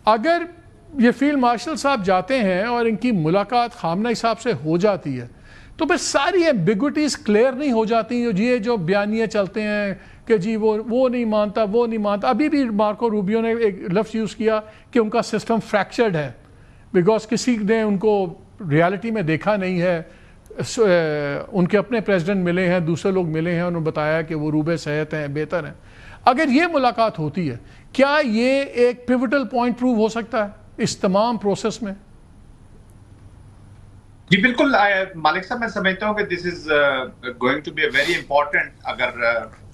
اگر یہ field marshal صاحب جاتے ہیں اور ان کی ملاقات خامنہ صاحب سے ہو جاتی ہے تو پھر ساری ایمبیگوٹیز کلیئر نہیں ہو جاتی یہ جو بیانیے چلتے ہیں کہ جی وہ نہیں مانتا وہ نہیں مانتا. ابھی بھی مارکو روبیو نے ایک لفظ یوز کیا کہ ان کا سسٹم فریکچرڈ ہے بیکاز کسی نے ان کو ریالٹی میں دیکھا نہیں ہے. ان کے اپنے پریزیڈنٹ ملے ہیں, دوسرے لوگ ملے ہیں, انہوں نے بتایا کہ وہ روبے صحت ہیں, بہتر ہیں. اگر یہ ملاقات ہوتی ہے کیا یہ ایک پیوٹل پوائنٹ پروو ہو سکتا ہے اس تمام پروسیس میں؟ جی بالکل مالک صاحب, میں سمجھتا ہوں کہ this is going to be a very important اگر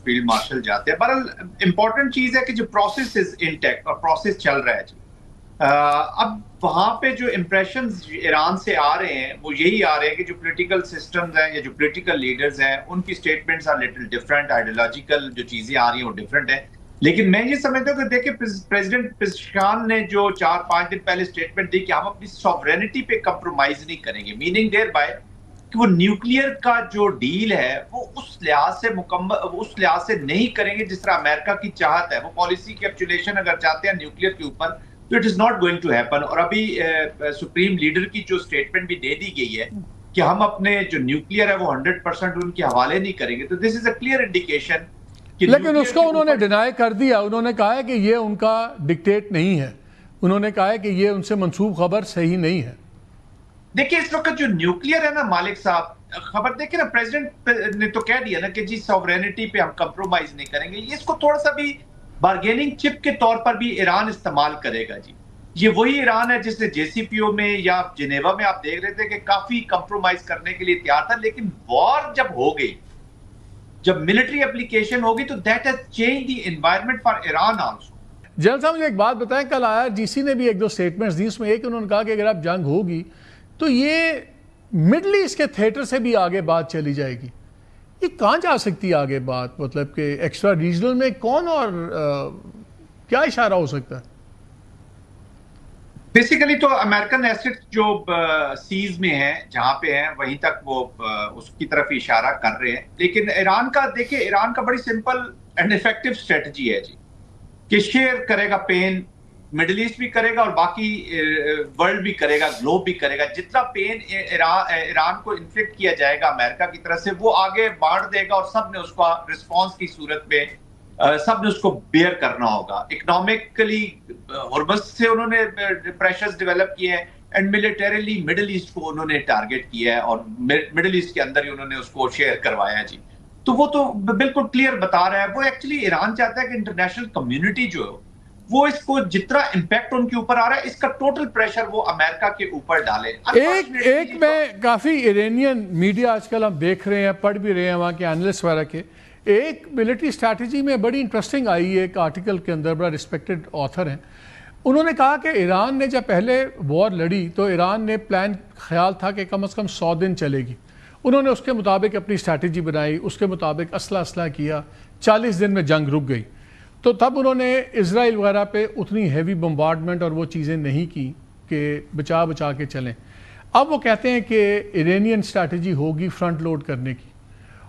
فیلڈ مارشل جاتے ہیں. بہرحال امپورٹنٹ چیز ہے کہ جو پروسیس از انٹیکٹ اور پروسیس چل رہا ہے جی. اب وہاں پہ جو امپریشنز ایران سے آ رہے ہیں وہ یہی آ رہے ہیں کہ جو پولیٹیکل سسٹمز ہیں یا جو پولیٹیکل لیڈرز ہیں ان کی statements are little different, ideological جو چیزیں آ رہی ہیں وہ ڈفرینٹ ہیں. لیکن میں یہ سمجھتا ہوں کہ دیکھیں پریزیڈنٹ پزشکیان نے جو 4-5 دن پہلے سٹیٹمنٹ دی کہ ہم اپنی سوورینٹی پہ کمپرومائز نہیں کریں گے, میننگ دیر بائی کہ وہ نیوکلیئر کا جو ڈیل ہے وہ اس لحاظ سے نہیں کریں گے جس طرح امریکہ کی چاہت ہے. وہ پالیسی کیپچولیشن اگر چاہتے ہیں نیوکلیئر کے اوپر تو it is not going to happen. اور ابھی سپریم لیڈر کی جو سٹیٹمنٹ بھی دے دی گئی ہے کہ ہم اپنے جو نیوکلیئر ہے وہ 100% ان کے حوالے نہیں کریں گے. تو دس از اے کلیئر انڈیکیشن. لیکن اس کو انہوں نے ڈینائی کر دیا, انہوں نے کہا ہے کہ یہ ان کا ڈکٹیٹ نہیں ہے, انہوں نے کہا ہے کہ یہ ان سے منسوب خبر صحیح نہیں ہے. دیکھیں اس وقت جو نیوکلیئر ہے نا مالک صاحب, خبر دیکھیں نا پریزیڈنٹ نے تو کہہ دیا نا کہ جی سوورینٹی پہ ہم کمپرومائز نہیں کریں گے. اس کو تھوڑا سا بھی بارگیننگ چپ کے طور پر بھی ایران استعمال کرے گا جی. یہ وہی ایران ہے جس نے جے سی پی او میں یا جنیوا میں آپ دیکھ رہے تھے کہ کافی کمپرومائز کرنے کے لیے تیار تھا, لیکن وار جب ہو گئی, جب ملٹری اپلیکیشن ہوگی تو that has change the environment for Iran also. General صاحب مجھے ایک بات بتائیں, کل آیا جی سی نے بھی ایک دو سٹیٹمنٹس دی, اس میں ایک انہوں نے کہا کہ اگر اب جنگ ہوگی تو یہ مڈل ایسٹ کے تھیٹر سے بھی آگے بات چلی جائے گی. یہ کہاں جا سکتی ہے آگے بات, مطلب کہ ایکسٹرا ریجنل میں کون اور کیا اشارہ ہو سکتا ہے؟ بیسیکلی تو امریکن ایسٹ جو سیز میں ہیں جہاں پہ ہیں وہیں تک وہ اس کی طرف اشارہ کر رہے ہیں. لیکن ایران کا دیکھیں, ایران کا بڑی سمپل اینڈ افیکٹو اسٹریٹجی ہے جی کہ شیئر کرے گا پین, مڈل ایسٹ بھی کرے گا اور باقی ورلڈ بھی کرے گا, گلوب بھی کرے گا. جتنا پین ایران کو انفلکٹ کیا جائے گا امریکہ کی طرف سے وہ آگے بانٹ دے گا اور سب نے اس کا رسپانس کی صورت میں سب نے اس کو بیئر کرنا ہوگا. اکنامکلی ہرمز سے انہوں نے پریشرز ڈیولپ کیے ہیں اینڈ ملیٹریلی مڈل ایسٹ کو انہوں نے ٹارگٹ کیا ہے اور مڈل ایسٹ کے اندر ہی انہوں نے اس کو شیئر کروایا جی. تو وہ تو بالکل کلیئر بتا رہا ہے. وہ ایکچولی ایران چاہتا ہے کہ انٹرنیشنل کمیونٹی جو ہے وہ اس کو جتنا امپیکٹ ان کے اوپر آ رہا ہے اس کا ٹوٹل پریشر وہ امریکہ کے اوپر ڈالے. ایک میں کافی ایرانین میڈیا آج کل ہم دیکھ رہے ہیں, پڑھ بھی رہے ہیں وہاں کے اینالسٹ وغیرہ کے, ایک ملٹری اسٹریٹجی میں بڑی انٹرسٹنگ آئی ہے ایک آرٹیکل کے اندر, بڑا رسپیکٹڈ آتھر ہیں, انہوں نے کہا کہ ایران نے جب پہلے وار لڑی تو ایران نے پلان خیال تھا کہ کم از کم 100 دن چلے گی. انہوں نے اس کے مطابق اپنی اسٹریٹجی بنائی, اس کے مطابق اسلحہ کیا, 40 دن میں جنگ رک گئی. تو تب انہوں نے اسرائیل وغیرہ پہ اتنی ہیوی بمبارڈمنٹ اور وہ چیزیں نہیں کی کہ بچا کے چلیں. اب وہ کہتے ہیں کہ ایرانین اسٹریٹجی ہوگی فرنٹ لوڈ کرنے کی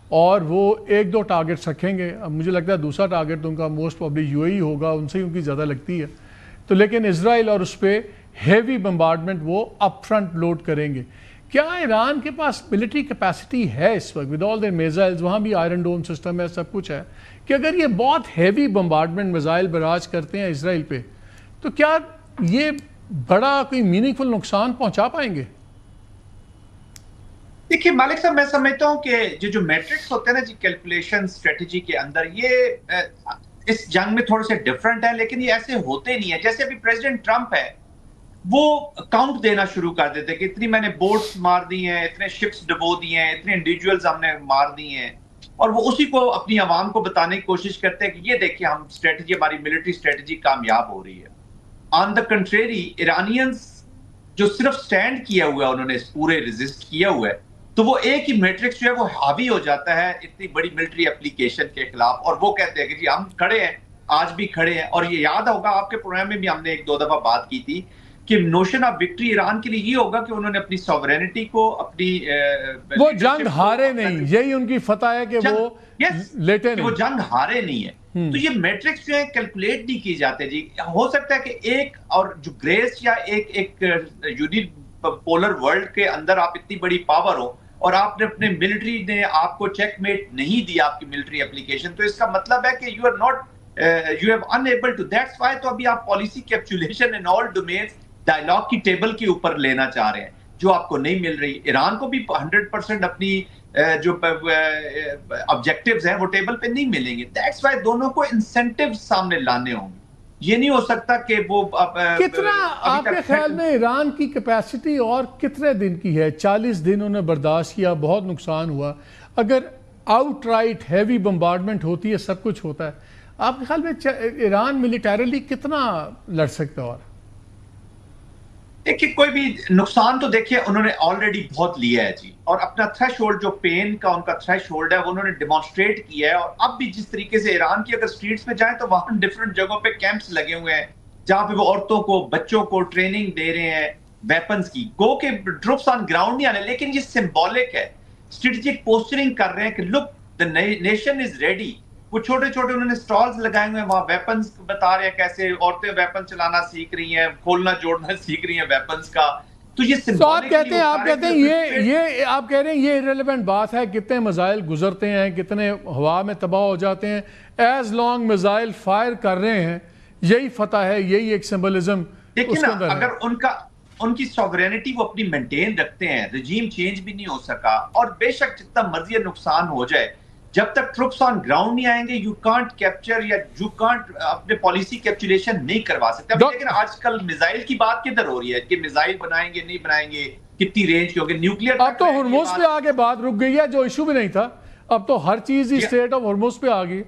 اور وہ 1-2 ٹارگٹس رکھیں گے. اب مجھے لگتا ہے دوسرا ٹارگٹ ان کا موسٹ پرابلی یو اے ای ہوگا, ان سے ہی ان کی زیادہ لگتی ہے. تو لیکن اسرائیل اور اس پہ ہیوی بمبارڈمنٹ وہ اپ فرنٹ لوڈ کریں گے. کیا ایران کے پاس ملٹری کیپیسٹی ہے اس وقت ود آل دیئر میزائلز, وہاں بھی آئرن ڈوم سسٹم ہے, سب کچھ ہے, کہ اگر یہ بہت ہیوی بمبارڈمنٹ میزائل براج کرتے ہیں اسرائیل پہ تو کیا یہ بڑا کوئی میننگ فل نقصان پہنچا پائیں گے؟ دیکھیے مالک صاحب میں سمجھتا ہوں کہ جو میٹرکس ہوتے ہیں نا جی کیلکولیشن اسٹریٹجی کے اندر, یہ اس جنگ میں تھوڑے سے ڈفرنٹ ہے لیکن یہ ایسے ہوتے نہیں ہیں. جیسے ابھی پریزیڈنٹ ٹرمپ ہے وہ کاؤنٹ دینا شروع کر دیتے کہ اتنی میں نے بوٹس مار دی ہیں, اتنے شپس ڈبو دی ہیں, اتنے انڈیویجولز ہم نے مار دی ہیں, اور وہ اسی کو اپنی عوام کو بتانے کی کوشش کرتے ہیں کہ یہ دیکھیں ہم اسٹریٹجی, ہماری ملٹری اسٹریٹجی کامیاب ہو رہی ہے. آن دا کنٹریری ایرانینز جو صرف سٹینڈ کیا ہوا ہے, انہوں نے پورے ریزسٹ کیا ہوا ہے, تو وہ ایک ہی میٹرکس جو ہے وہ حاوی ہو جاتا ہے اتنی بڑی ملٹری اپلیکیشن کے خلاف, اور وہ کہتے ہیں کہ جی ہم کھڑے ہیں, آج بھی کھڑے ہیں. اور یہ یاد ہوگا آپ کے پروگرام میں بھی ہم نے 1-2 دفعہ بات کی تھی کہ نوشن آف وکٹری ایران کے لیے یہ ہوگا کہ انہوں نے اپنی سوورینٹی کو, اپنی وہ جنگ ہارے نہیں, یہی ان کی فتح ہے کہ وہ لیٹے نہیں, وہ جنگ ہارے نہیں ہے. تو یہ میٹرکس جو ہے کیلکولیٹ نہیں کی جاتے جی. ہو سکتا ہے کہ ایک اور جو گریس یا ایک یونی پولر ورلڈ کے اندر آپ اتنی بڑی پاور ہو اور آپ نے اپنے ملٹری نے آپ کو چیک میٹ نہیں دیا آپ کی ملٹری اپلیکیشن, تو اس کا مطلب ہے کہ you are not you have enable to. That's why تو ابھی آپ policy capitulation in all domains dialogue کی ٹیبل کے اوپر لینا چاہ رہے ہیں جو آپ کو نہیں مل رہی. ایران کو بھی 100% اپنی جو آبجیکٹیوز ہیں وہ ٹیبل پہ نہیں ملیں گے. دیٹس وائی دونوں کو انسینٹیو سامنے لانے ہوں گے. یہ نہیں ہو سکتا کہ وہ کتنا آپ کے خیال میں ایران کی کیپیسٹی اور کتنے دن کی ہے؟ 40 دن انہیں برداشت کیا, بہت نقصان ہوا. اگر آؤٹ رائٹ ہیوی بمبارڈمنٹ ہوتی ہے, سب کچھ ہوتا ہے, آپ کے خیال میں ایران ملیٹریلی کتنا لڑ سکتا ہے؟ اور دیکھیے کوئی بھی نقصان تو دیکھیے انہوں نے آلریڈی بہت لیا ہے جی, اور اپنا تھریش ہولڈ جو پین کا ان کا تھریش ہولڈ ہے وہ انہوں نے ڈیمانسٹریٹ کیا ہے. اور اب بھی جس طریقے سے ایران کی اگر اسٹریٹس پہ جائیں تو وہاں ڈفرینٹ جگہوں پہ کیمپس لگے ہوئے ہیں جہاں پہ وہ عورتوں کو بچوں کو ٹریننگ دے رہے ہیں ویپنز کی. گو کہ ٹروپس آن گراؤنڈ نہیں آنے, لیکن یہ سمبولک ہے, اسٹریٹجک پوسچرنگ کر رہے ہیں کہ لک the nation is ready. وہ چھوٹے چھوٹے انہوں نے سٹالز لگائے ہوئے ہیں وہاں, ویپنز بتا رہے ہیں کیسے عورتیں ویپن چلانا سیکھ رہی ہیں, کھولنا جوڑنا سیکھ رہی ہیں ویپنز کا. تو یہ آپ کہتے ہیں یہ آپ کہہ رہے ہیں یہ irrelevant بات ہے, کتنے میزائل گزرتے ہیں, کتنے ہوا میں تباہ ہو جاتے ہیں, ایز لانگ میزائل فائر کر رہے ہیں, یہی فتح ہے, یہی ایک سمبلزم. لیکن اگر ان کی سوورینٹی وہ اپنی مینٹین رکھتے ہیں, رجیم چینج بھی نہیں ہو سکا, اور بے شک جتنا مرضی نقصان ہو جائے جب تک ٹروپس آن گراؤنڈ نہیں آئیں گے یو کانٹ کیپچر یا یو کانٹ اپنے پالیسی کیپچولیشن نہیں کروا سکتے. لیکن آج کل میزائل کی بات کدھر ہو رہی ہے کہ میزائل بنائیں گے نہیں بنائیں گے, کتنی رینج کی ہوگی, نیوکلیئر. اب تو ہرمز پہ آگے بات رک گئی ہے, جو ایشو بھی نہیں تھا, اب تو ہر چیز ہی اسٹیٹ آف ہرمز پہ آ گئی.